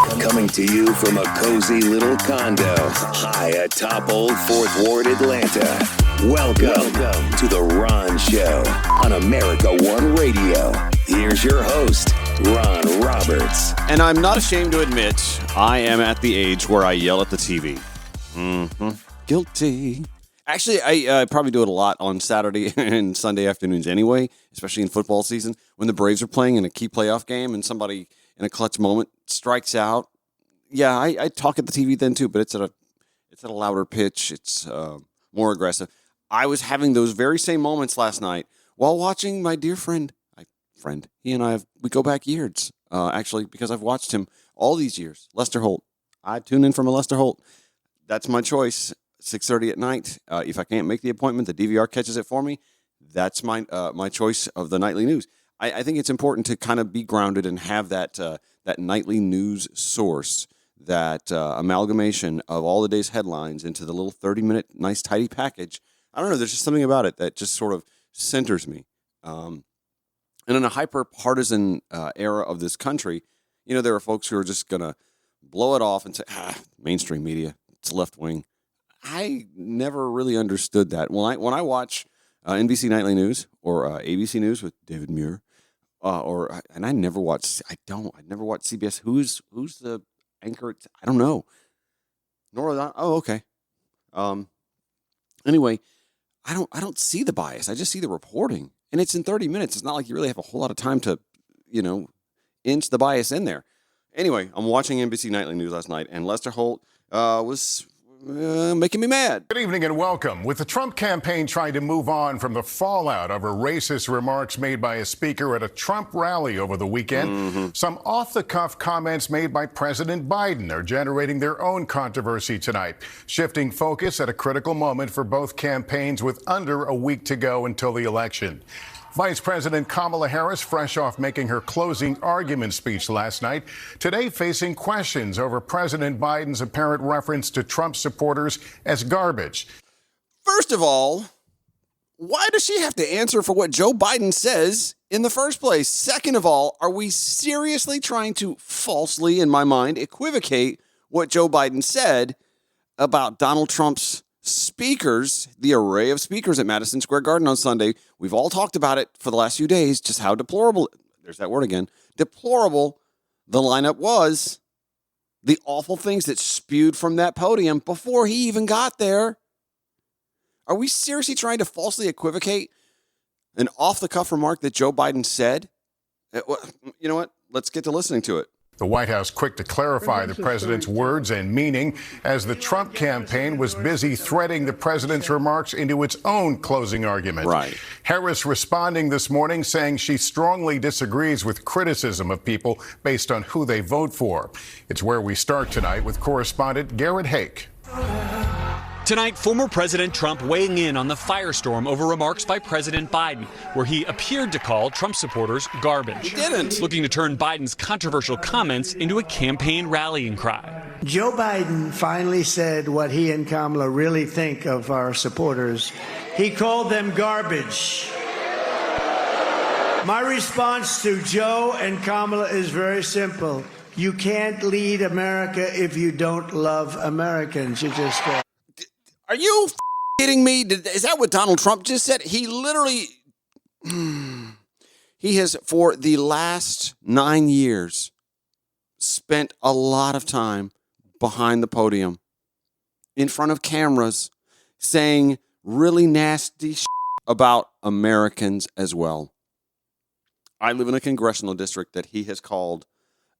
Coming to you from a cozy little condo high atop Old 4th Ward, Atlanta. Welcome to The Ron Show on America One Radio. Here's your host, Ron Roberts. And I'm not ashamed to admit, I am at the age where I yell at the TV. Guilty. Actually, I probably do it a lot on Saturday and Sunday afternoons anyway, especially in football season, when the Braves are playing in a key playoff game and somebody in a clutch moment strikes out. Yeah, I talk at the TV then too, but it's at a louder pitch. It's more aggressive. I was having those very same moments last night while watching my dear friend. He and I, we go back years, actually, because I've watched him all these years. Lester Holt. I tune in from a Lester Holt. That's my choice. 6:30 at night. If I can't make the appointment, the DVR catches it for me. That's my choice of the nightly news. I think it's important to kind of be grounded and have that nightly news source, that amalgamation of all the day's headlines into the little 30-minute nice tidy package. I don't know. There's just something about it that just sort of centers me. And in a hyper-partisan era of this country, you know, there are folks who are just going to blow it off and say, mainstream media, it's left-wing. I never really understood that. When I watch NBC Nightly News or ABC News with David Muir, I never watch CBS. Who's the anchor? I don't know. Okay. Anyway, I don't see the bias. I just see the reporting. And it's in 30 minutes. It's not like you really have a whole lot of time to, inch the bias in there. Anyway, I'm watching NBC Nightly News last night, and Lester Holt was making me mad. Good evening and welcome. With the Trump campaign trying to move on from the fallout over racist remarks made by a speaker at a Trump rally over the weekend, some off-the-cuff comments made by President Biden are generating their own controversy tonight, shifting focus at a critical moment for both campaigns with under a week to go until the election. Vice President Kamala Harris, fresh off making her closing argument speech last night, today facing questions over President Biden's apparent reference to Trump supporters as garbage. First of all, why does she have to answer for what Joe Biden says in the first place? Second of all, are we seriously trying to falsely, in my mind, equivocate what Joe Biden said about Donald Trump's speakers, the array of speakers at Madison Square Garden on Sunday? We've all talked about it for the last few days, just how deplorable, there's that word again, deplorable the lineup was, the awful things that spewed from that podium before he even got there. Are we seriously trying to falsely equivocate an off-the-cuff remark that Joe Biden said? You know what? Let's get to listening to it. The White House quick to clarify the president's words and meaning as the Trump campaign was busy threading the president's remarks into its own closing argument. Right. Harris responding this morning saying she strongly disagrees with criticism of people based on who they vote for. It's where we start tonight with correspondent Garrett Hake. Tonight, former President Trump weighing in on the firestorm over remarks by President Biden, where he appeared to call Trump supporters garbage. He didn't. Looking to turn Biden's controversial comments into a campaign rallying cry. Joe Biden finally said what he and Kamala really think of our supporters. He called them garbage. My response to Joe and Kamala is very simple. You can't lead America if you don't love Americans. You just go. Are you kidding me? Is that what Donald Trump just said? He literally, he has, for the last 9 years, spent a lot of time behind the podium, in front of cameras, saying really nasty shit about Americans as well. I live in a congressional district that he has called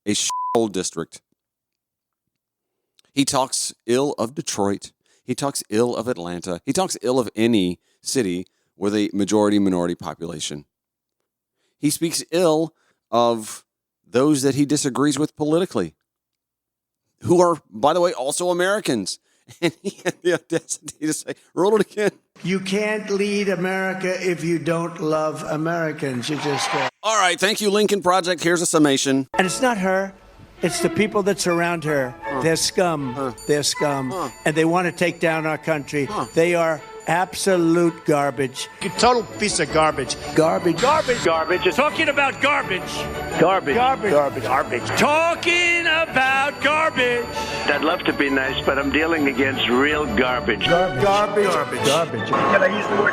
a shithole district. He talks ill of Detroit. He talks ill of Atlanta. He talks ill of any city with a majority-minority population. He speaks ill of those that he disagrees with politically, who are, by the way, also Americans. And he had the audacity to say, roll it again. You can't lead America if you don't love Americans. You just go. All right, thank you, Lincoln Project. Here's a summation. And it's not her. It's the people that surround her. They're scum. They're scum. And they want to take down our country. They are absolute garbage. Total piece of garbage. Garbage. Garbage. Garbage. Talking about garbage. Garbage. Garbage. Garbage. Garbage. Talking about I'd love to be nice, but I'm dealing against real garbage. Garbage. Can I use the word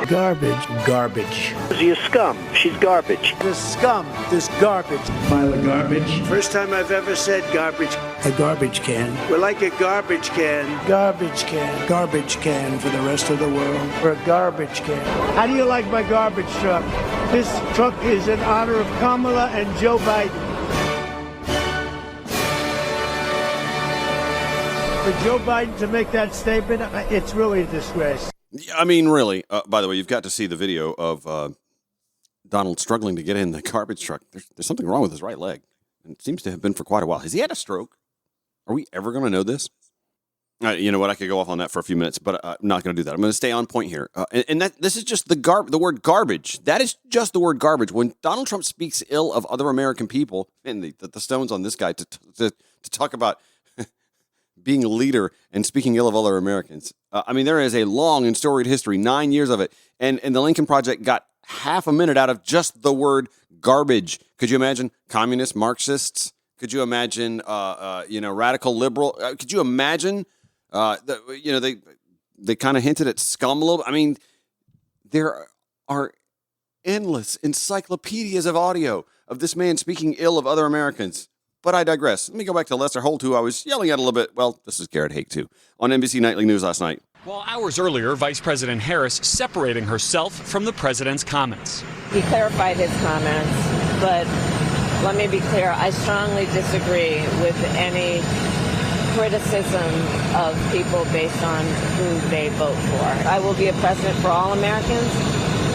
garbage? Garbage. She's a scum. She's garbage. This scum, this garbage. Pile of garbage. First time I've ever said garbage. A garbage can. We're like a garbage can. Garbage can. Garbage can for the rest of the world. We're a garbage can. How do you like my garbage truck? This truck is in honor of Kamala and Joe Biden. For Joe Biden to make that statement, it's really a disgrace. I mean, really. By the way, you've got to see the video of Donald struggling to get in the garbage truck. There's something wrong with his right leg. And it seems to have been for quite a while. Has he had a stroke? Are we ever going to know this? You know what? I could go off on that for a few minutes, but I'm not going to do that. I'm going to stay on point here. And this is just the word garbage. That is just the word garbage. When Donald Trump speaks ill of other American people, and the stones on this guy to talk about being a leader and speaking ill of other Americans. I mean, there is a long and storied history, 9 years of it. And the Lincoln Project got half a minute out of just the word garbage. Could you imagine communists, Marxists? Could you imagine, radical liberal? Could you imagine, they kind of hinted at scum a little. I mean, there are endless encyclopedias of audio of this man speaking ill of other Americans. But I digress. Let me go back to Lester Holt, who I was yelling at a little bit. Well, this is Garrett Haake, too, on NBC Nightly News last night. While hours earlier, Vice President Harris separating herself from the president's comments. He clarified his comments, but let me be clear, I strongly disagree with any criticism of people based on who they vote for. I will be a president for all Americans,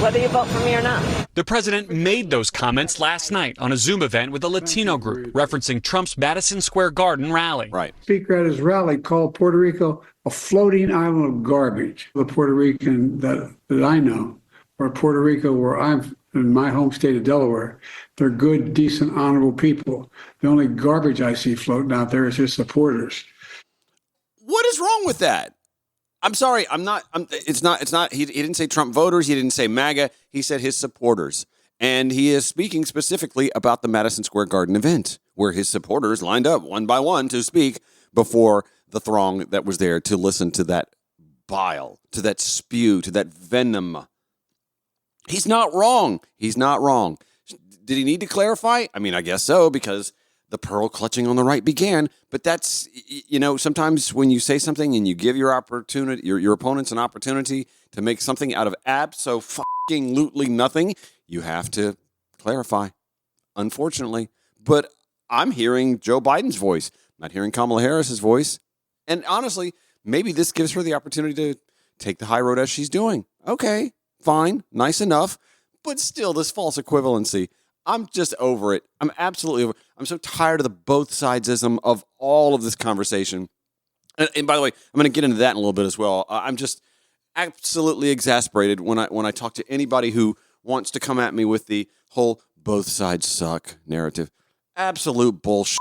whether you vote for me or not. The president made those comments last night on a Zoom event with a Latino group, referencing Trump's Madison Square Garden rally. Right. Speaker at his rally called Puerto Rico a floating island of garbage. The Puerto Rican that I know, or Puerto Rico where I'm in my home state of Delaware, they're good, decent, honorable people. The only garbage I see floating out there is his supporters. What is wrong with that? I'm sorry. It's not. He didn't say Trump voters. He didn't say MAGA. He said his supporters. And he is speaking specifically about the Madison Square Garden event, where his supporters lined up one by one to speak before the throng that was there to listen to that bile, to that spew, to that venom. He's not wrong. He's not wrong. Did he need to clarify? I mean, I guess so, because the pearl clutching on the right began. But that's, sometimes when you say something and you give your opportunity, your opponents an opportunity to make something out of abso-fucking-lutely nothing, you have to clarify, unfortunately. But I'm hearing Joe Biden's voice, not hearing Kamala Harris's voice. And honestly, maybe this gives her the opportunity to take the high road as she's doing. Okay, fine, nice enough. But still, this false equivalency, I'm just over it. I'm absolutely over it. I'm so tired of the both sidesism of all of this conversation. And by the way, I'm going to get into that in a little bit as well. I'm just absolutely exasperated when I talk to anybody who wants to come at me with the whole both sides suck narrative. Absolute bullshit.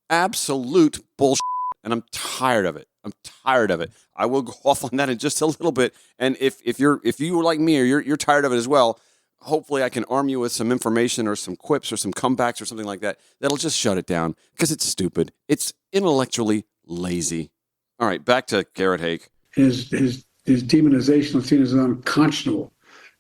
Absolute bullshit. And I'm tired of it. I will go off on that in just a little bit. And if you were like me or you're tired of it as well, hopefully I can arm you with some information or some quips or some comebacks or something like that that'll just shut it down, because it's stupid. It's intellectually lazy. All right, back to Garrett Haake. His demonization of seen as unconscionable,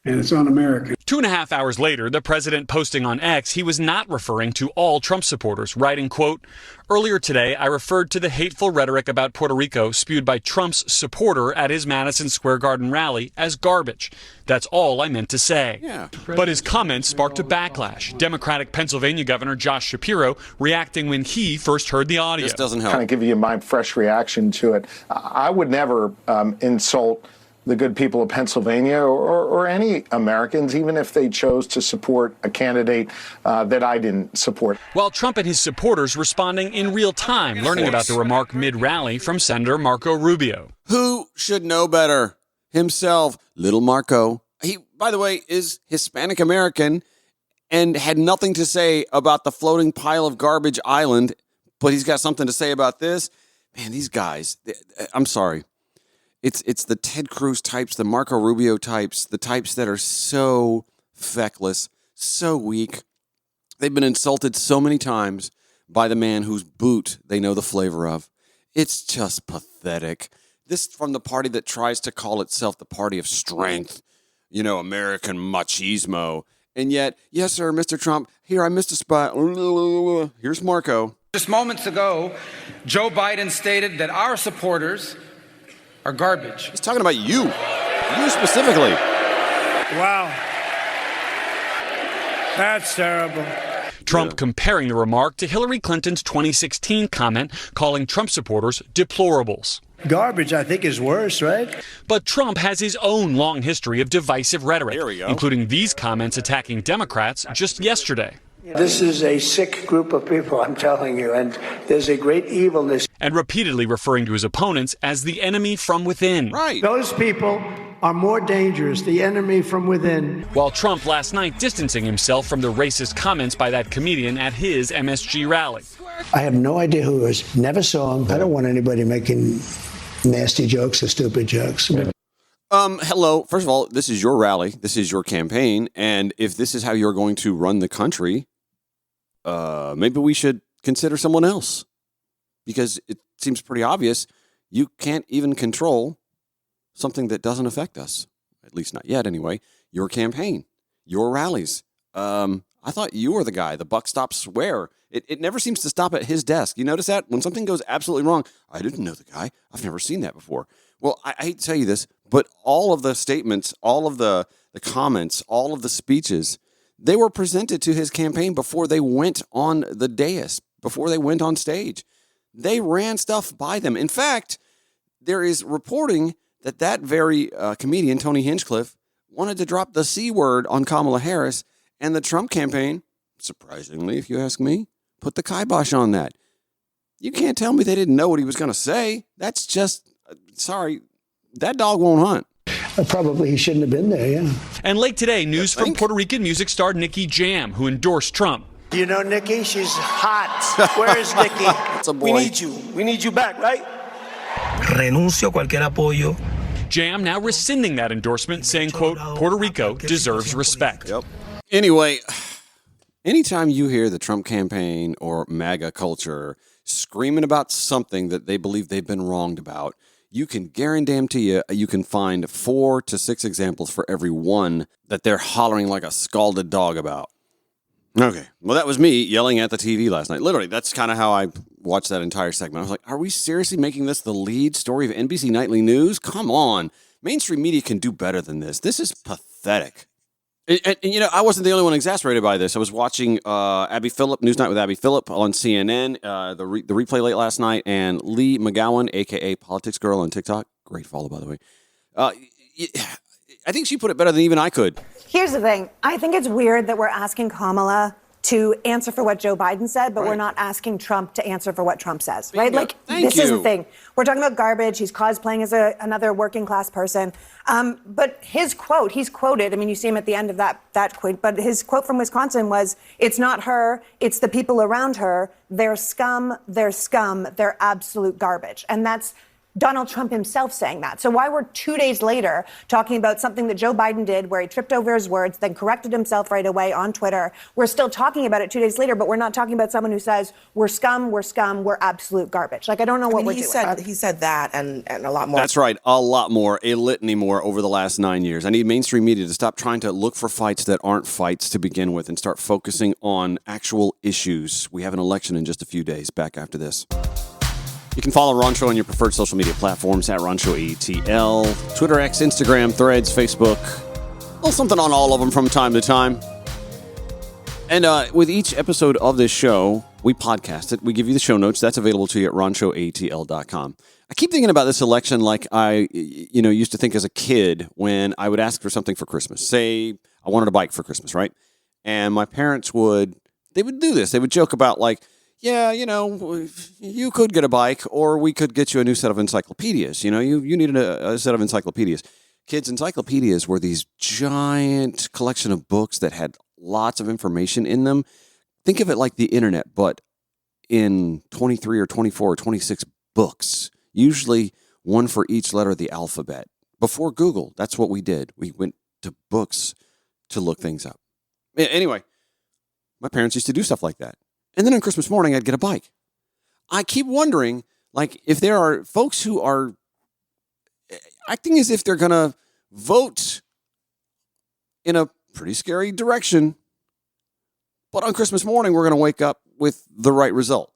and it's un-American. 2.5 hours later, the president posting on X, he was not referring to all Trump supporters, writing, quote, "Earlier today, I referred to the hateful rhetoric about Puerto Rico spewed by Trump's supporter at his Madison Square Garden rally as garbage. That's all I meant to say." Yeah. But his comments sparked a backlash. Democratic Pennsylvania Governor Josh Shapiro reacting when he first heard the audio. This doesn't help. Kind of give you my fresh reaction to it. I would never insult the good people of Pennsylvania or any Americans, even if they chose to support a candidate that I didn't support. While Trump and his supporters responding in real time, learning about the remark mid-rally from Senator Marco Rubio. Who should know better? Himself, little Marco. He, by the way, is Hispanic American and had nothing to say about the floating pile of garbage island, but he's got something to say about this. Man, these guys, I'm sorry. It's the Ted Cruz types, the Marco Rubio types, the types that are so feckless, so weak. They've been insulted so many times by the man whose boot they know the flavor of. It's just pathetic. This from the party that tries to call itself the party of strength, American machismo. And yet, yes, sir, Mr. Trump, here, I missed a spot. Here's Marco. Just moments ago, Joe Biden stated that our supporters are garbage. He's talking about you. You specifically. Wow. That's terrible. Trump comparing the remark to Hillary Clinton's 2016 comment calling Trump supporters deplorables. Garbage, I think, is worse, right? But Trump has his own long history of divisive rhetoric, including these comments attacking Democrats just yesterday. This is a sick group of people, I'm telling you, and there's a great evilness. And repeatedly referring to his opponents as the enemy from within. Right. Those people are more dangerous, the enemy from within. While Trump last night distancing himself from the racist comments by that comedian at his MSG rally. I have no idea who he is. Never saw him. I don't want anybody making nasty jokes or stupid jokes. Hello. First of all, this is your rally. This is your campaign. And if this is how you're going to run the country, maybe we should consider someone else. Because it seems pretty obvious you can't even control something that doesn't affect us. At least not yet, anyway. Your campaign. Your rallies. I thought you were the guy. The buck stops where? It never seems to stop at his desk. You notice that? When something goes absolutely wrong, I didn't know the guy. I've never seen that before. Well, I hate to tell you this, but all of the statements, all of the comments, all of the speeches, they were presented to his campaign before they went on the dais, before they went on stage. They ran stuff by them. In fact, there is reporting that very comedian, Tony Hinchcliffe, wanted to drop the C word on Kamala Harris, and the Trump campaign, surprisingly, if you ask me, put the kibosh on that. You can't tell me they didn't know what he was going to say. That's just, sorry, that dog won't hunt. Probably he shouldn't have been there, yeah. And late today, news from Puerto Rican music star Nicki Jam, who endorsed Trump. You know Nicki? She's hot. Where is Nicki? That's a boy. We need you. We need you back, right? Renuncio a cualquier apoyo. Jam now rescinding that endorsement, saying, quote, Puerto Rico deserves respect. Yep. Anyway, anytime you hear the Trump campaign or MAGA culture screaming about something that they believe they've been wronged about, you can guarantee you can find 4 to 6 examples for every one that they're hollering like a scalded dog about. Okay, well, that was me yelling at the TV last night. Literally, that's kind of how I watched that entire segment. I was like, are we seriously making this the lead story of NBC Nightly News? Come on. Mainstream media can do better than this. This is pathetic. And I wasn't the only one exasperated by this. I was watching Abby Phillip, Newsnight with Abby Phillip on CNN, the replay late last night, and Lee McGowan, a.k.a. Politics Girl on TikTok. Great follow, by the way. I think she put it better than even I could. Here's the thing. I think it's weird that we're asking Kamala to answer for what Joe Biden said, but we're not asking Trump to answer for what Trump says, right? Bingo. Like, this is the thing. We're talking about garbage. He's cosplaying as another working class person. But his quote, he's quoted, I mean, you see him at the end of that quote, but his quote from Wisconsin was, it's not her, it's the people around her. They're scum, they're absolute garbage. And that's Donald Trump himself saying that. So why we're 2 days later talking about something that Joe Biden did where he tripped over his words, then corrected himself right away on Twitter. We're still talking about it 2 days later, but we're not talking about someone who says, we're scum, we're absolute garbage. Like, I don't know what we're doing. He said that and a lot more. That's right. A lot more, a litany more over the last 9 years. I need mainstream media to stop trying to look for fights that aren't fights to begin with and start focusing on actual issues. We have an election in just a few days. Back after this. You can follow Ron Show on your preferred social media platforms at Ron Show ATL, Twitter, X, Instagram, Threads, Facebook. A little something on all of them from time to time. And with each episode of this show, we podcast it. We give you the show notes. That's available to you at ronshowatl.com. I keep thinking about this election like I used to think as a kid when I would ask for something for Christmas. Say I wanted a bike for Christmas, right? And my parents would do this. They would joke about like, yeah, you could get a bike or we could get you a new set of encyclopedias. You needed a set of encyclopedias. Kids' encyclopedias were these giant collection of books that had lots of information in them. Think of it like the internet, but in 23 or 24 or 26 books, usually one for each letter of the alphabet. Before Google, that's what we did. We went to books to look things up. Anyway, my parents used to do stuff like that. And then on Christmas morning, I'd get a bike. I keep wondering, Like, if there are folks who are acting as if they're going to vote in a pretty scary direction, but on Christmas morning, we're going to wake up with the right result.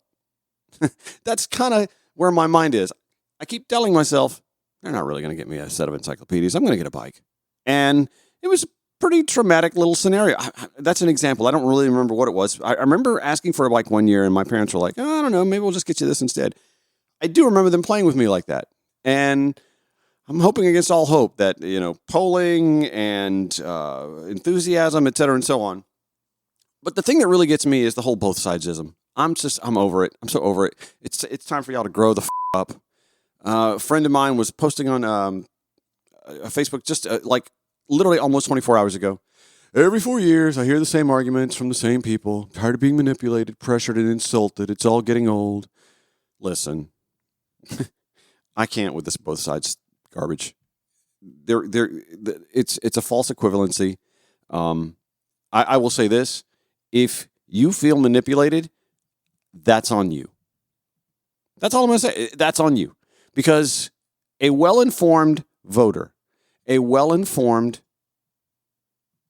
That's kind of where my mind is. I keep telling myself, they're not really going to get me a set of encyclopedias. I'm going to get a bike. And it was a pretty traumatic little scenario. That's an example. I don't really remember what it was. I remember asking for a bike one year, and my parents were like, oh, I don't know, maybe we'll just get you this instead. I do remember them playing with me like that. And I'm hoping against all hope that, polling and enthusiasm, et cetera, and so on. But the thing that really gets me is the whole both sidesism. I'm over it. I'm so over it. It's time for y'all to grow the up. A friend of mine was posting on Facebook just literally almost 24 hours ago. Every 4 years, I hear the same arguments from the same people. Tired of being manipulated, pressured, and insulted. It's all getting old. Listen, I can't with this both sides garbage. It's a false equivalency. I will say this. If you feel manipulated, that's on you. That's all I'm going to say. That's on you. Because a well-informed voter, a well-informed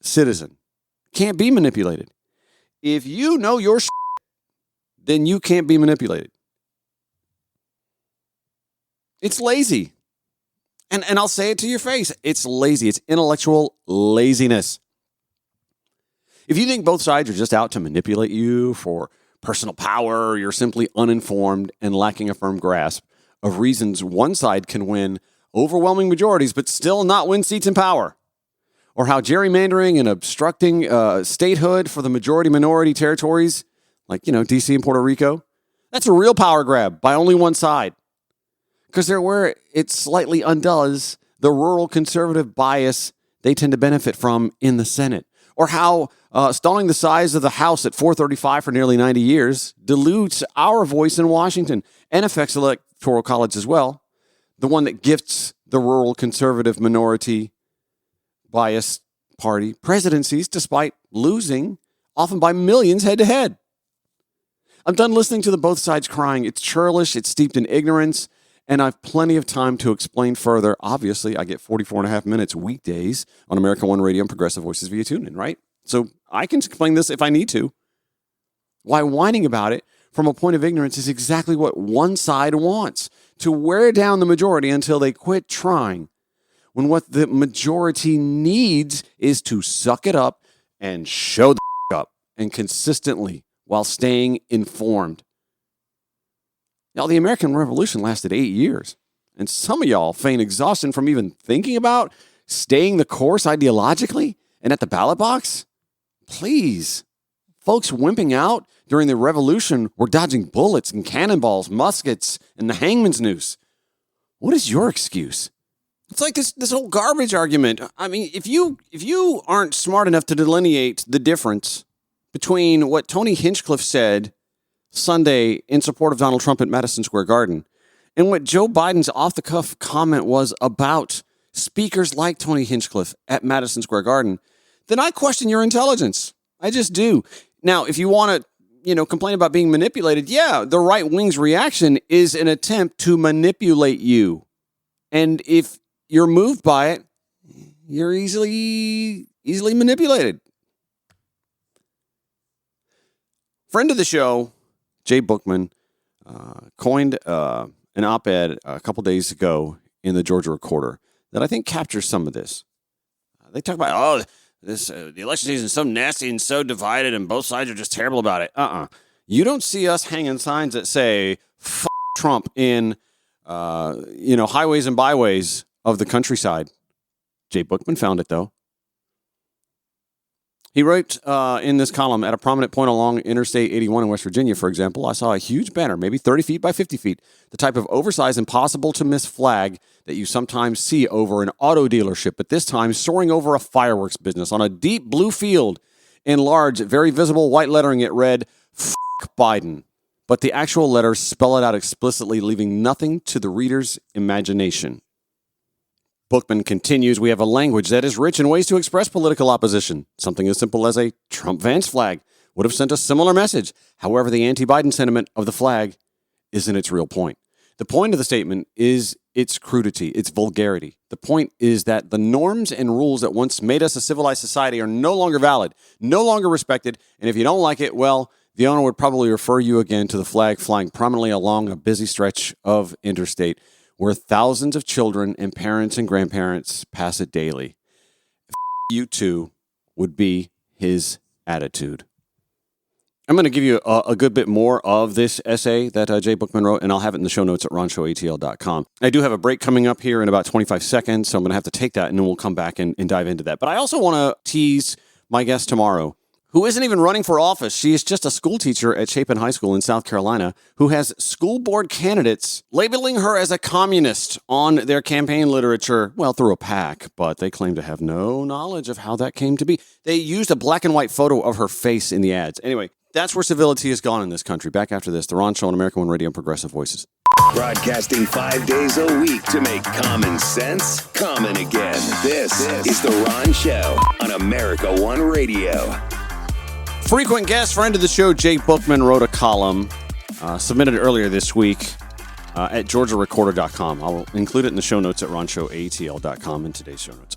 citizen can't be manipulated. If you know your shit, then you can't be manipulated. It's lazy. And I'll say it to your face. It's lazy. It's intellectual laziness. If you think both sides are just out to manipulate you for personal power, or you're simply uninformed and lacking a firm grasp of reasons one side can win overwhelming majorities but still not win seats in power, or how gerrymandering and obstructing statehood for the majority-minority territories, like, D.C. and Puerto Rico, that's a real power grab by only one side. Because they're where it slightly undoes the rural conservative bias they tend to benefit from in the Senate. Or how stalling the size of the House at 435 for nearly 90 years dilutes our voice in Washington and affects the Electoral College as well, the one that gifts the rural conservative minority biased party presidencies despite losing, often by millions head-to-head. I'm done listening to the both sides crying. It's churlish, it's steeped in ignorance, and I've plenty of time to explain further. Obviously, I get 44 and a half minutes weekdays on America One Radio and Progressive Voices via TuneIn, right? So I can explain this if I need to. Why whining about it from a point of ignorance is exactly what one side wants, to wear down the majority until they quit trying, when what the majority needs is to suck it up and show the up, and consistently while staying informed. Now, the American Revolution lasted 8 years, and some of y'all feign exhaustion from even thinking about staying the course ideologically and at the ballot box. Please, folks wimping out during the Revolution were dodging bullets and cannonballs, muskets, and the hangman's noose. What is your excuse? It's like this whole garbage argument. I mean, if you aren't smart enough to delineate the difference between what Tony Hinchcliffe said Sunday in support of Donald Trump at Madison Square Garden and what Joe Biden's off-the-cuff comment was about speakers like Tony Hinchcliffe at Madison Square Garden, then I question your intelligence. I just do. Now, if you want to, complain about being manipulated, yeah, the right wing's reaction is an attempt to manipulate you. And if you're moved by it, you're easily manipulated. Friend of the show, Jay Bookman, coined an op-ed a couple days ago in the Georgia Recorder that I think captures some of this. They talk about, the election season is so nasty and so divided and both sides are just terrible about it. You don't see us hanging signs that say, F Trump in, highways and byways of the countryside. Jay Bookman found it, though. He wrote in this column, at a prominent point along Interstate 81 in West Virginia, for example, I saw a huge banner, maybe 30 feet by 50 feet, the type of oversized, impossible-to-miss flag that you sometimes see over an auto dealership, but this time soaring over a fireworks business on a deep blue field. In large, very visible white lettering, it read, F*** Biden. But the actual letters spell it out explicitly, leaving nothing to the reader's imagination. Bookman continues, we have a language that is rich in ways to express political opposition. Something as simple as a Trump-Vance flag would have sent a similar message. However, the anti-Biden sentiment of the flag isn't its real point. The point of the statement is its crudity, its vulgarity. The point is that the norms and rules that once made us a civilized society are no longer valid, no longer respected, and if you don't like it, well, the owner would probably refer you again to the flag flying prominently along a busy stretch of interstate where thousands of children and parents and grandparents pass it daily. You too would be his attitude. I'm going to give you a good bit more of this essay that Jay Bookman wrote, and I'll have it in the show notes at ronshowatl.com. I do have a break coming up here in about 25 seconds, so I'm going to have to take that, and then we'll come back and dive into that. But I also want to tease my guest tomorrow, who isn't even running for office. She is just a school teacher at Chapin High School in South Carolina who has school board candidates labeling her as a communist on their campaign literature, well, through a PAC, but they claim to have no knowledge of how that came to be. They used a black and white photo of her face in the ads. Anyway, that's where civility has gone in this country. Back after this, The Ron Show on American One Radio and Progressive Voices. Broadcasting 5 days a week to make common sense common again. This is The Ron Show on America One Radio. Frequent guest, friend of the show, Jay Bookman, wrote a column submitted earlier this week at georgiarecorder.com. I'll include it in the show notes at ronshowatl.com in today's show notes.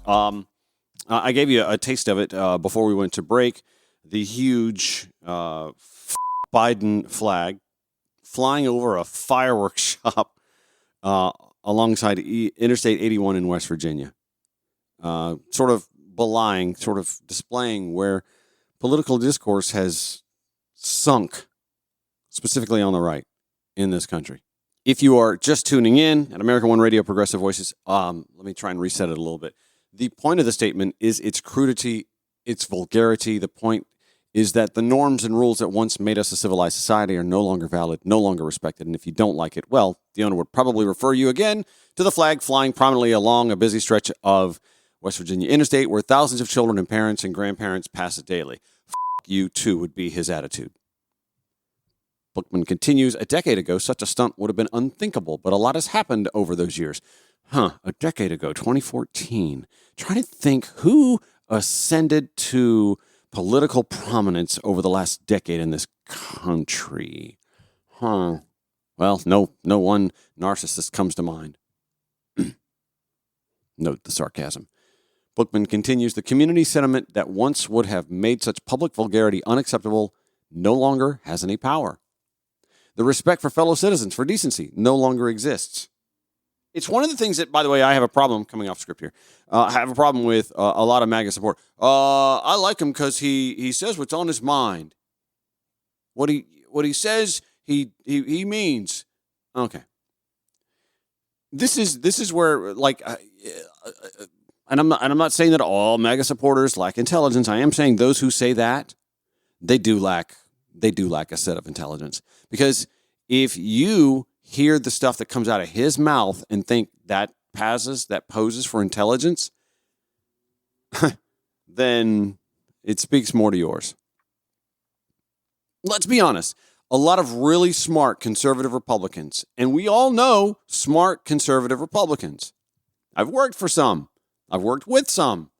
I gave you a taste of it before we went to break. The huge Biden flag flying over a fireworks shop alongside Interstate 81 in West Virginia. Sort of belying, sort of displaying where political discourse has sunk, specifically on the right in this country. If you are just tuning in at American One Radio Progressive Voices, let me try and reset it a little bit. The point of the statement is its crudity, its vulgarity. The point is that the norms and rules that once made us a civilized society are no longer valid, no longer respected. And if you don't like it, well, the owner would probably refer you again to the flag flying prominently along a busy stretch of West Virginia interstate where thousands of children and parents and grandparents pass it daily. You too would be his attitude. Bookman continues, a decade ago, such a stunt would have been unthinkable, but a lot has happened over those years. A decade ago, 2014. Try to think who ascended to political prominence over the last decade in this country. Well, no one narcissist comes to mind. Note the sarcasm. Bookman continues, the community sentiment that once would have made such public vulgarity unacceptable no longer has any power. The respect for fellow citizens, for decency, no longer exists. It's one of the things that, by the way, I have a problem, coming off script here, I have a problem with a lot of MAGA support. I like him because he says what's on his mind. What he says, he means. Okay. This is where, like, and I'm not saying that all MAGA supporters lack intelligence. I am saying those who say that, they do lack a set of intelligence. Because if you hear the stuff that comes out of his mouth and think that poses for intelligence, then it speaks more to yours. Let's be honest. A lot of really smart conservative Republicans, and we all know smart conservative Republicans. I've worked for some. I've worked with some.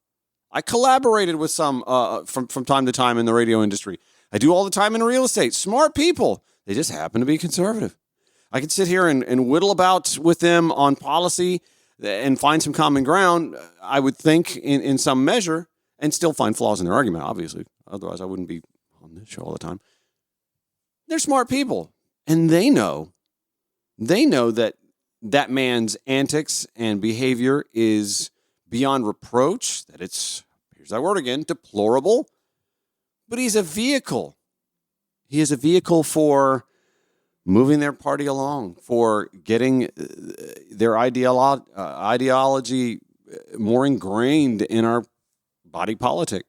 I collaborated with some from time to time in the radio industry. I do all the time in real estate. Smart people. They just happen to be conservative. I could sit here and whittle about with them on policy and find some common ground, I would think, in some measure, and still find flaws in their argument, obviously. Otherwise, I wouldn't be on this show all the time. They're smart people, and they know that man's antics and behavior is beyond reproach, that it's, here's that word again, deplorable, but he's a vehicle. He is a vehicle for moving their party along, for getting their ideology more ingrained in our body politic.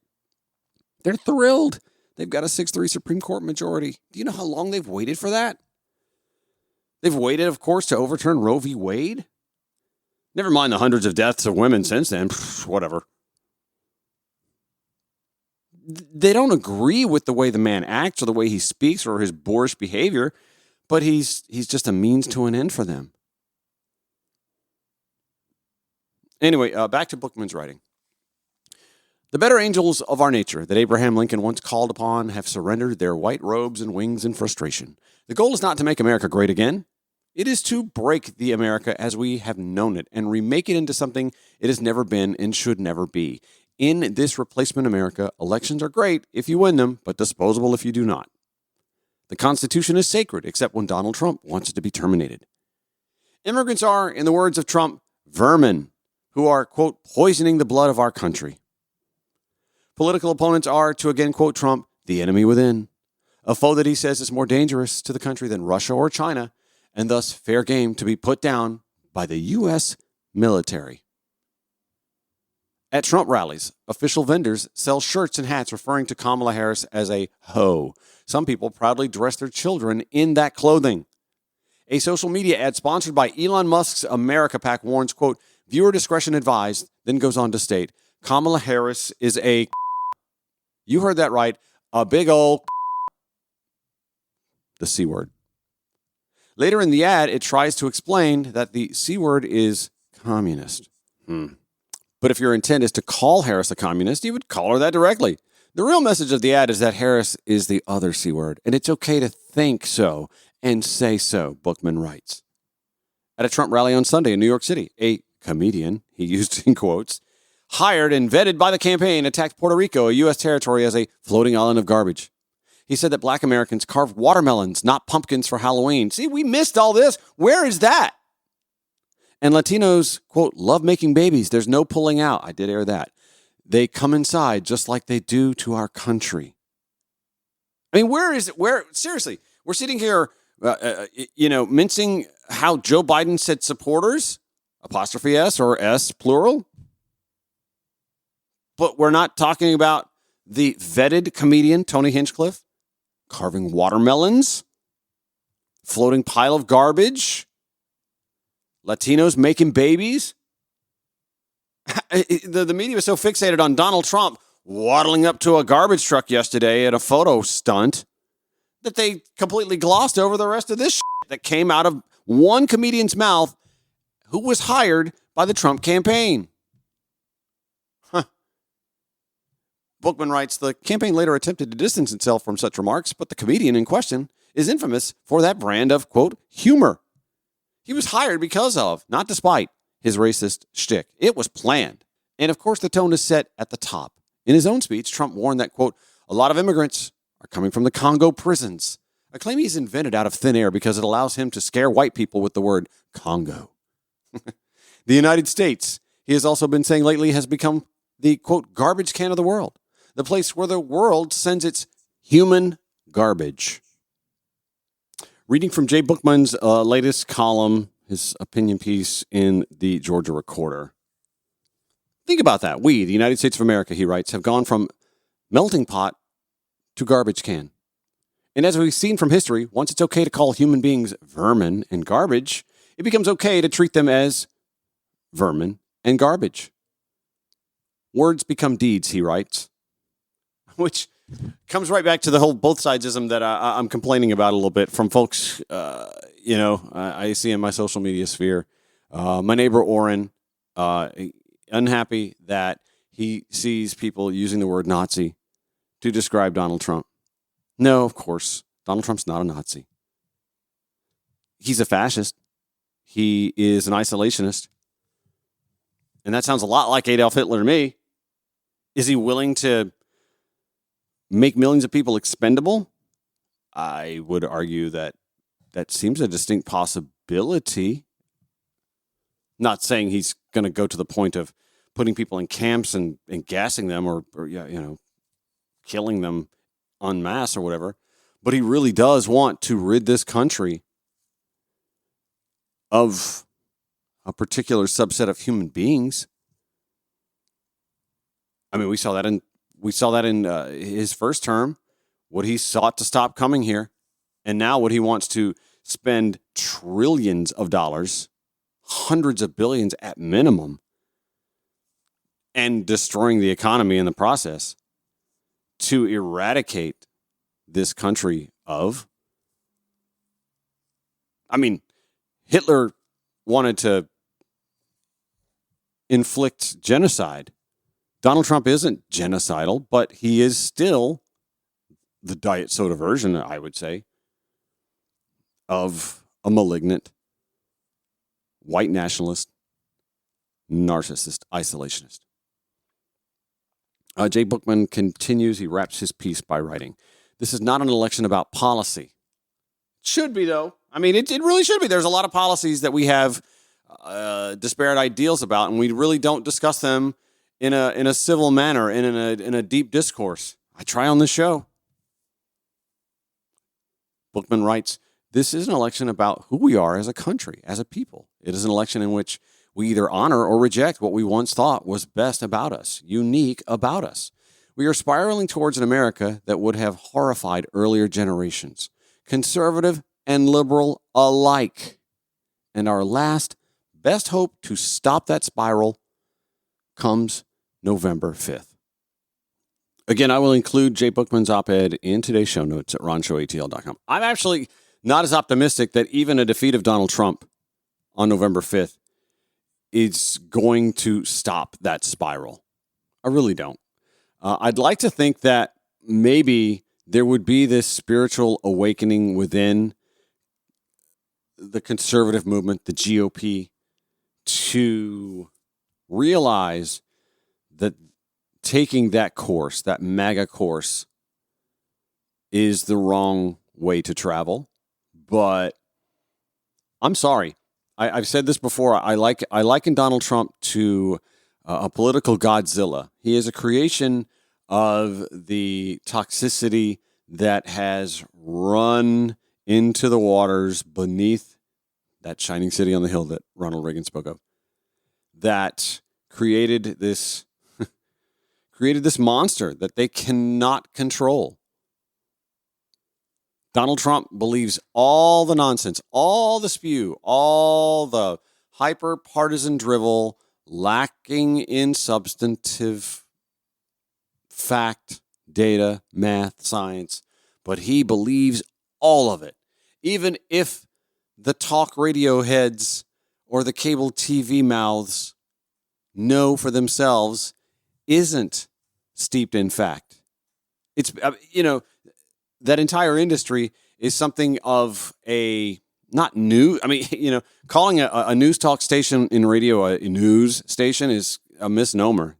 They're thrilled. They've got a 6-3 Supreme Court majority. Do you know how long they've waited for that? They've waited, of course, to overturn Roe v. Wade. Never mind the hundreds of deaths of women since then. Whatever. They don't agree with the way the man acts or the way he speaks or his boorish behavior, but he's just a means to an end for them. Anyway, back to Bookman's writing. The better angels of our nature that Abraham Lincoln once called upon have surrendered their white robes and wings in frustration. The goal is not to make America great again. It is to break the America as we have known it and remake it into something it has never been and should never be. In this replacement America, elections are great if you win them, but disposable if you do not. The Constitution is sacred, except when Donald Trump wants it to be terminated. Immigrants are, in the words of Trump, vermin who are, quote, poisoning the blood of our country. Political opponents are, to again quote Trump, the enemy within, a foe that he says is more dangerous to the country than Russia or China, and thus fair game to be put down by the U.S. military. At Trump rallies, official vendors sell shirts and hats referring to Kamala Harris as a hoe. Some people proudly dress their children in that clothing. A social media ad sponsored by Elon Musk's America PAC warns, quote, viewer discretion advised, then goes on to state, Kamala Harris is a you heard that right, a big old the C word. Later in the ad, it tries to explain that the C word is communist. But if your intent is to call Harris a communist, you would call her that directly. The real message of the ad is that Harris is the other C word, and it's okay to think so and say so, Bookman writes. At a Trump rally on Sunday in New York City, a comedian, he used in quotes, hired and vetted by the campaign, attacked Puerto Rico, a U.S. territory, as a floating island of garbage. He said that black Americans carved watermelons, not pumpkins, for Halloween. See, we missed all this. Where is that? And Latinos, quote, love making babies. There's no pulling out. I did air that. They come inside just like they do to our country. I mean, seriously, we're sitting here, mincing how Joe Biden said supporters, apostrophe S or S plural. But we're not talking about the vetted comedian, Tony Hinchcliffe, carving watermelons, floating pile of garbage, Latinos making babies. The media was so fixated on Donald Trump waddling up to a garbage truck yesterday at a photo stunt that they completely glossed over the rest of this shit that came out of one comedian's mouth who was hired by the Trump campaign. Bookman writes, the campaign later attempted to distance itself from such remarks, but the comedian in question is infamous for that brand of, quote, humor. He was hired because of, not despite, his racist shtick. It was planned. And of course, the tone is set at the top. In his own speech, Trump warned that, quote, a lot of immigrants are coming from the Congo prisons, a claim he's invented out of thin air because it allows him to scare white people with the word Congo. The United States, he has also been saying lately, has become the, quote, garbage can of the world. The place where the world sends its human garbage. Reading from Jay Bookman's latest column, his opinion piece in the Georgia Recorder. Think about that. We, the United States of America, he writes, have gone from melting pot to garbage can. And as we've seen from history, once it's okay to call human beings vermin and garbage, it becomes okay to treat them as vermin and garbage. Words become deeds, he writes. Which comes right back to the whole both sidesism that I'm complaining about a little bit from folks, I see in my social media sphere. My neighbor, Orrin, unhappy that he sees people using the word Nazi to describe Donald Trump. No, of course, Donald Trump's not a Nazi. He's a fascist. He is an isolationist. And that sounds a lot like Adolf Hitler to me. Is he willing to make millions of people expendable? I would argue that seems a distinct possibility. Not saying he's going to go to the point of putting people in camps and gassing them or killing them en masse or whatever. But he really does want to rid this country of a particular subset of human beings. I mean, we saw that in his first term, what he sought to stop coming here, and now what he wants to spend trillions of dollars, hundreds of billions at minimum, and destroying the economy in the process to eradicate this country of. I mean, Hitler wanted to inflict genocide. Donald Trump isn't genocidal, but he is still the diet soda version, I would say, of a malignant white nationalist, narcissist, isolationist. Jay Bookman continues. He wraps his piece by writing, "This is not an election about policy." Should be, though. I mean, it really should be. There's a lot of policies that we have disparate ideals about, and we really don't discuss them in a civil manner, in a deep discourse. I try on this show. Bookman writes, "This is an election about who we are as a country, as a people. It is an election in which we either honor or reject what we once thought was best about us, unique about us. We are spiraling towards an America that would have horrified earlier generations, conservative and liberal alike. And our last best hope to stop that spiral comes November 5th. Again, I will include Jay Bookman's op-ed in today's show notes at ronshowatl.com. I'm actually not as optimistic that even a defeat of Donald Trump on November 5th is going to stop that spiral. I really don't. I'd like to think that maybe there would be this spiritual awakening within the conservative movement, the GOP, to realize that taking that course, that MAGA course, is the wrong way to travel. But I'm sorry. I've said this before. I liken Donald Trump to a political Godzilla. He is a creation of the toxicity that has run into the waters beneath that shining city on the hill that Ronald Reagan spoke of, that created this monster that they cannot control. Donald Trump believes all the nonsense, all the spew, all the hyper-partisan drivel, lacking in substantive fact, data, math, science, but he believes all of it. Even if the talk radio heads or the cable TV mouths know for themselves isn't steeped in fact. It's, that entire industry is something of a, not new, calling a news talk station in radio a news station is a misnomer.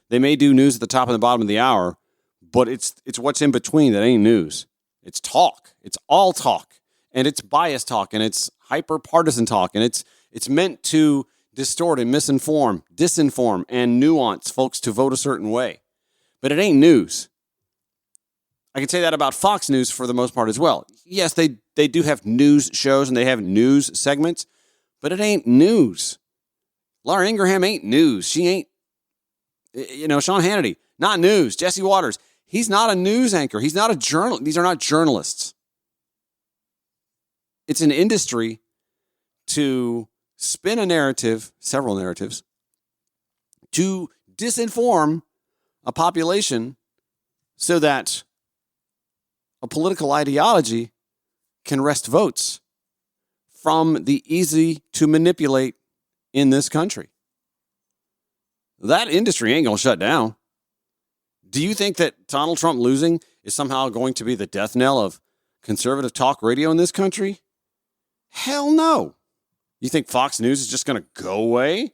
They may do news at the top and the bottom of the hour, but it's what's in between that ain't news. It's talk. It's all talk. And it's biased talk, and it's hyper-partisan talk, and it's meant to distort and misinform, disinform, and nuance folks to vote a certain way. But it ain't news. I can say that about Fox News for the most part as well. Yes, they do have news shows and they have news segments, but it ain't news. Laura Ingraham ain't news. She ain't, Sean Hannity, not news. Jesse Waters, he's not a news anchor. He's not a journalist. These are not journalists. It's an industry to spin a narrative, several narratives, to disinform a population so that a political ideology can wrest votes from the easy to manipulate in this country. That industry ain't going to shut down. Do you think that Donald Trump losing is somehow going to be the death knell of conservative talk radio in this country? Hell no. You think Fox News is just going to go away?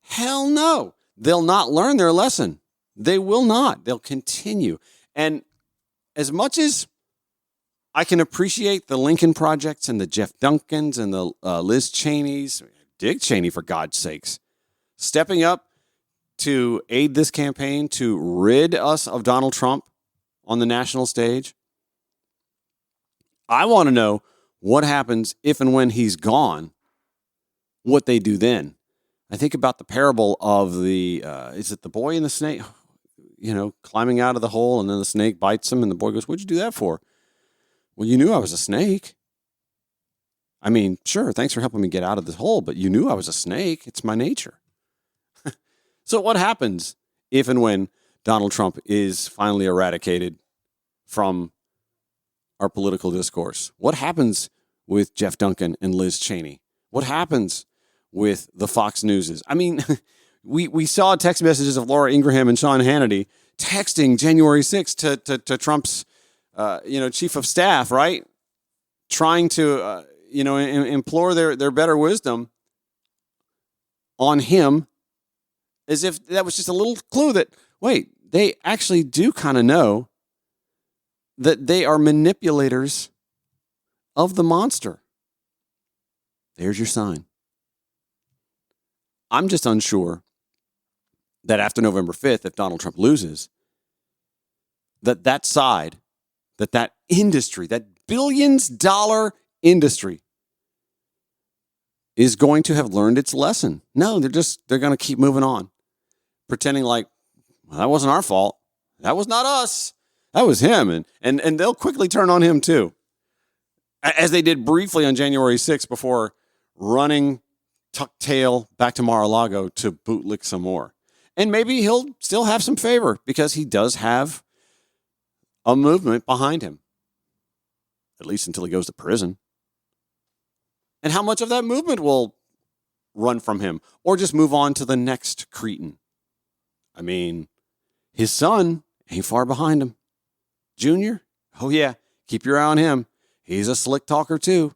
Hell no. They'll not learn their lesson. They will not. They'll continue. And as much as I can appreciate the Lincoln Projects and the Jeff Duncans and the Liz Cheneys, Dick Cheney for God's sakes, stepping up to aid this campaign to rid us of Donald Trump on the national stage, I want to know what happens if and when he's gone, what they do then. I think about the parable of is it the boy and the snake, climbing out of the hole, and then the snake bites him and the boy goes, "What'd you do that for?" "Well, you knew I was a snake." "I mean, sure, thanks for helping me get out of this hole, but you knew I was a snake. It's my nature." So what happens if and when Donald Trump is finally eradicated from our political discourse? What happens with Jeff Duncan and Liz Cheney? What happens with the Fox Newses? I mean, we saw text messages of Laura Ingraham and Sean Hannity texting January 6th to Trump's chief of staff, right? Trying to, implore their better wisdom on him as if that was just a little clue that, wait, they actually do kind of know that they are manipulators of the monster. There's your sign. I'm just unsure that after November 5th, if Donald Trump loses, that side, that industry, that billions-dollar industry is going to have learned its lesson. No, they're going to keep moving on, pretending like, well, that wasn't our fault. That was not us. That was him. And they'll quickly turn on him too, as they did briefly on January 6th before running tuck tail back to Mar-a-Lago to bootlick some more. And maybe he'll still have some favor because he does have a movement behind him, at least until he goes to prison. And how much of that movement will run from him or just move on to the next cretin? I mean, his son ain't far behind him. Junior? Oh, yeah. Keep your eye on him. He's a slick talker, too.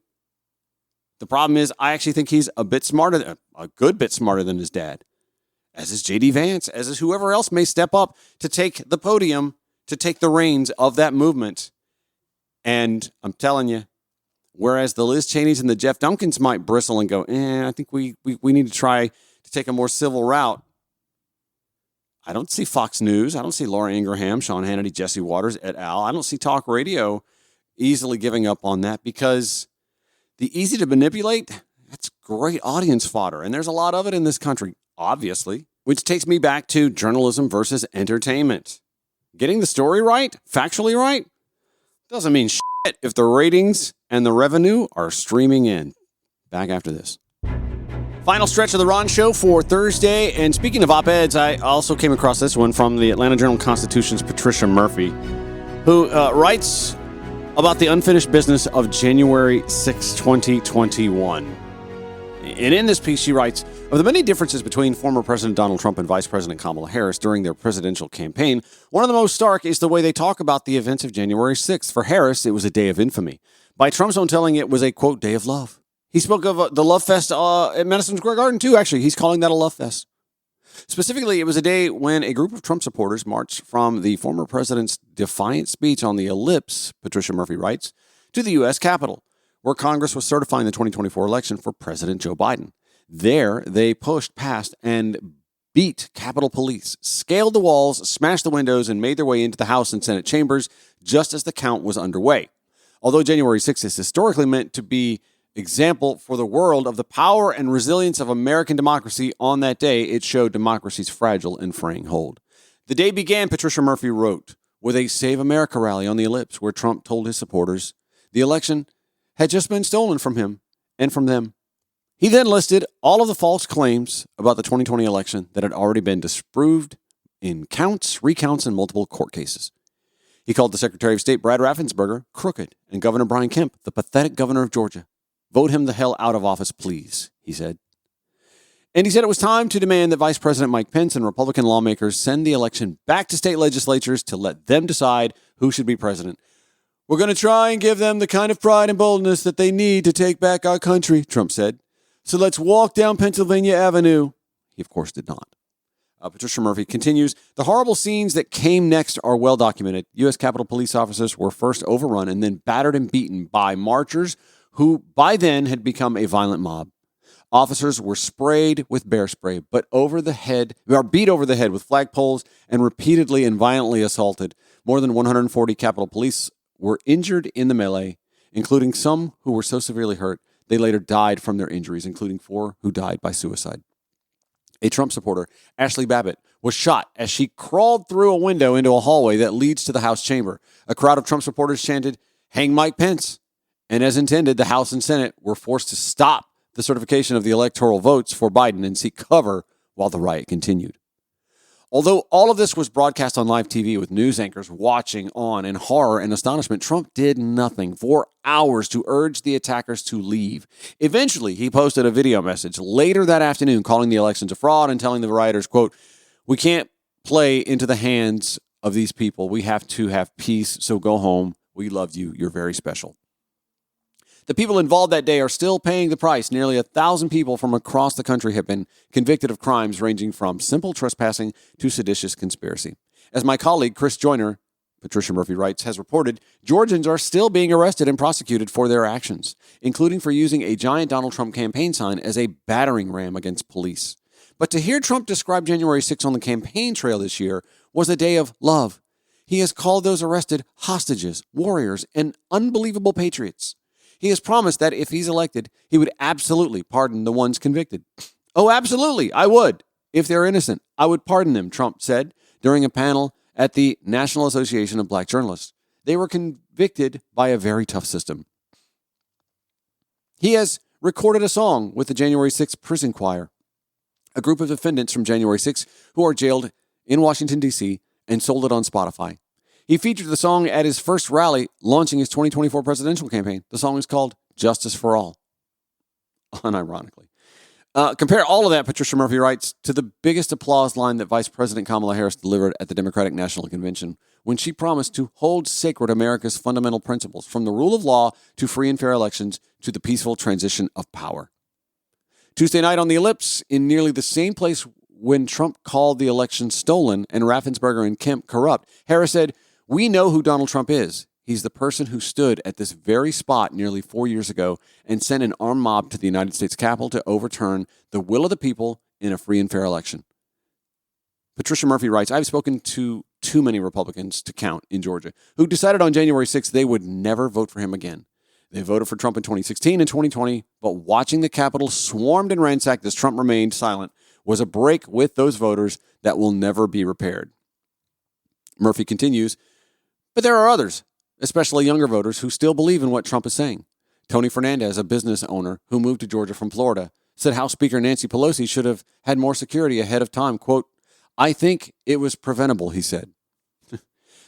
The problem is, I actually think he's a good bit smarter than his dad, as is J.D. Vance, as is whoever else may step up to take the podium, to take the reins of that movement. And I'm telling you, whereas the Liz Cheneys and the Jeff Duncans might bristle and go, I think we need to try to take a more civil route. I don't see Fox News. I don't see Laura Ingraham, Sean Hannity, Jesse Waters, et al. I don't see talk radio easily giving up on that because the easy to manipulate, that's great audience fodder. And there's a lot of it in this country, obviously, which takes me back to journalism versus entertainment. Getting the story right, factually right, doesn't mean shit if the ratings and the revenue are streaming in. Back after this. Final stretch of the Ron Show for Thursday. And speaking of op-eds, I also came across this one from the Atlanta Journal-Constitution's Patricia Murphy, who writes about the unfinished business of January 6, 2021. And in this piece, she writes, of the many differences between former President Donald Trump and Vice President Kamala Harris during their presidential campaign, one of the most stark is the way they talk about the events of January 6th. For Harris, it was a day of infamy. By Trump's own telling, it was a, quote, day of love. He spoke of the Love Fest at Madison Square Garden, too, actually. He's calling that a Love Fest. Specifically, it was a day when a group of Trump supporters marched from the former president's defiant speech on the ellipse, Patricia Murphy writes, to the U.S. Capitol, where Congress was certifying the 2024 election for President Joe Biden. There, they pushed past and beat Capitol Police, scaled the walls, smashed the windows, and made their way into the House and Senate chambers just as the count was underway. Although January 6th is historically meant to be example for the world of the power and resilience of American democracy, on that day, it showed democracy's fragile and fraying hold. The day began, Patricia Murphy wrote, with a Save America rally on the ellipse where Trump told his supporters the election had just been stolen from him and from them. He then listed all of the false claims about the 2020 election that had already been disproved in counts, recounts, and multiple court cases. He called the Secretary of State, Brad Raffensperger, crooked, and Governor Brian Kemp, the pathetic governor of Georgia. Vote him the hell out of office, please, he said. And he said it was time to demand that Vice President Mike Pence and Republican lawmakers send the election back to state legislatures to let them decide who should be president. We're going to try and give them the kind of pride and boldness that they need to take back our country, Trump said. So let's walk down Pennsylvania Avenue. He, of course, did not. Patricia Murphy continues, the horrible scenes that came next are well documented. U.S. Capitol Police officers were first overrun and then battered and beaten by marchers who by then had become a violent mob. Officers were sprayed with bear spray, but beat over the head with flagpoles and repeatedly and violently assaulted. More than 140 Capitol Police were injured in the melee, including some who were so severely hurt they later died from their injuries, including 4 who died by suicide. A Trump supporter, Ashley Babbitt, was shot as she crawled through a window into a hallway that leads to the House chamber. A crowd of Trump supporters chanted, "Hang Mike Pence." And as intended, the House and Senate were forced to stop the certification of the electoral votes for Biden and seek cover while the riot continued. Although all of this was broadcast on live TV with news anchors watching on in horror and astonishment, Trump did nothing for hours to urge the attackers to leave. Eventually, he posted a video message later that afternoon calling the elections a fraud and telling the rioters, quote, "We can't play into the hands of these people. We have to have peace, so go home. We love you. You're very special." The people involved that day are still paying the price. Nearly 1,000 people from across the country have been convicted of crimes ranging from simple trespassing to seditious conspiracy. As my colleague Chris Joyner, Patricia Murphy writes, has reported, Georgians are still being arrested and prosecuted for their actions, including for using a giant Donald Trump campaign sign as a battering ram against police. But to hear Trump describe January 6th on the campaign trail this year was a day of love. He has called those arrested hostages, warriors, and unbelievable patriots. He has promised that if he's elected, he would absolutely pardon the ones convicted. Oh, absolutely, I would. If they're innocent, I would pardon them, Trump said during a panel at the National Association of Black Journalists. They were convicted by a very tough system. He has recorded a song with the January 6th prison choir, a group of defendants from January 6th who are jailed in Washington, D.C., and sold it on Spotify. He featured the song at his first rally launching his 2024 presidential campaign. The song is called Justice for All. Unironically. Compare all of that, Patricia Murphy writes, to the biggest applause line that Vice President Kamala Harris delivered at the Democratic National Convention when she promised to hold sacred America's fundamental principles, from the rule of law to free and fair elections to the peaceful transition of power. Tuesday night on the Ellipse, in nearly the same place when Trump called the election stolen and Raffensperger and Kemp corrupt, Harris said, "We know who Donald Trump is. He's the person who stood at this very spot nearly 4 years ago and sent an armed mob to the United States Capitol to overturn the will of the people in a free and fair election." Patricia Murphy writes, I've spoken to too many Republicans to count in Georgia who decided on January 6th they would never vote for him again. They voted for Trump in 2016 and 2020, but watching the Capitol swarmed and ransacked as Trump remained silent was a break with those voters that will never be repaired. Murphy continues, but there are others, especially younger voters, who still believe in what Trump is saying. Tony Fernandez, a business owner who moved to Georgia from Florida, said House Speaker Nancy Pelosi should have had more security ahead of time. Quote, I think it was preventable, he said.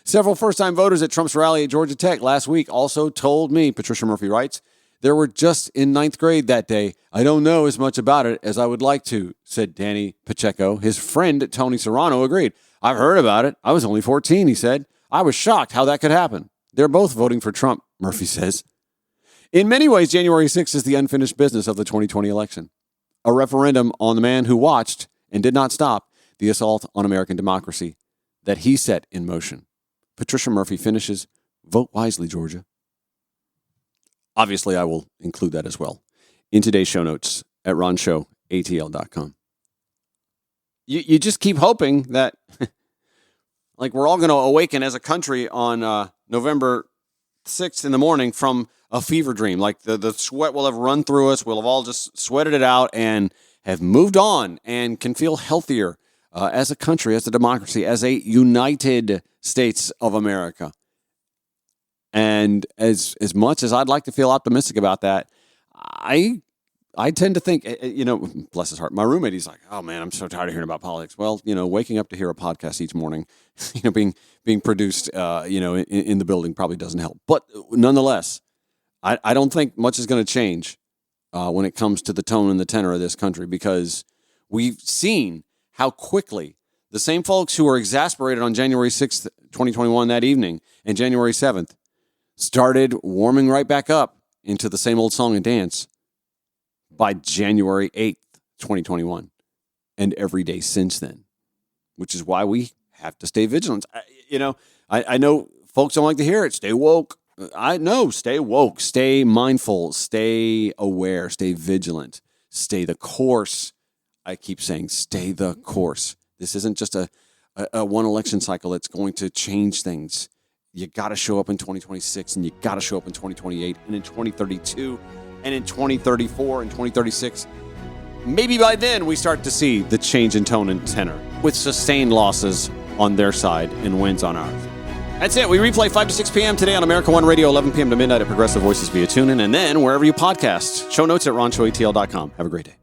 Several first-time voters at Trump's rally at Georgia Tech last week also told me, Patricia Murphy writes, they were just in ninth grade that day. I don't know as much about it as I would like to, said Danny Pacheco. His friend, Tony Serrano, agreed. I've heard about it. I was only 14, he said. I was shocked how that could happen. They're both voting for Trump, Murphy says. In many ways, January 6th is the unfinished business of the 2020 election. A referendum on the man who watched and did not stop the assault on American democracy that he set in motion. Patricia Murphy finishes, vote wisely, Georgia. Obviously, I will include that as well in today's show notes at ronshowatl.com. You just keep hoping that like we're all going to awaken as a country on November 6th in the morning from a fever dream. Like the sweat will have run through us. We'll have all just sweated it out and have moved on and can feel healthier as a country, as a democracy, as a United States of America. And as much as I'd like to feel optimistic about that, I tend to think, bless his heart, my roommate, he's like, oh man, I'm so tired of hearing about politics. Well, waking up to hear a podcast each morning, being produced, in the building probably doesn't help. But nonetheless, I don't think much is going to change when it comes to the tone and the tenor of this country, because we've seen how quickly the same folks who were exasperated on January 6th, 2021, that evening, and January 7th, started warming right back up into the same old song and dance by January 8th, 2021, and every day since then, which is why we have to stay vigilant. I know folks don't like to hear it. Stay woke. I know, stay woke, stay mindful, stay aware, stay vigilant, stay the course. I keep saying stay the course. This isn't just a one election cycle that's going to change things. You got to show up in 2026, and you got to show up in 2028, and in 2032, and in 2034, and 2036. Maybe by then we start to see the change in tone and tenor with sustained losses on their side and wins on ours. That's it. We replay 5 to 6 p.m. today on America One Radio, 11 p.m. to midnight at Progressive Voices via TuneIn, and then wherever you podcast. Show notes at ronshowatl.com. Have a great day.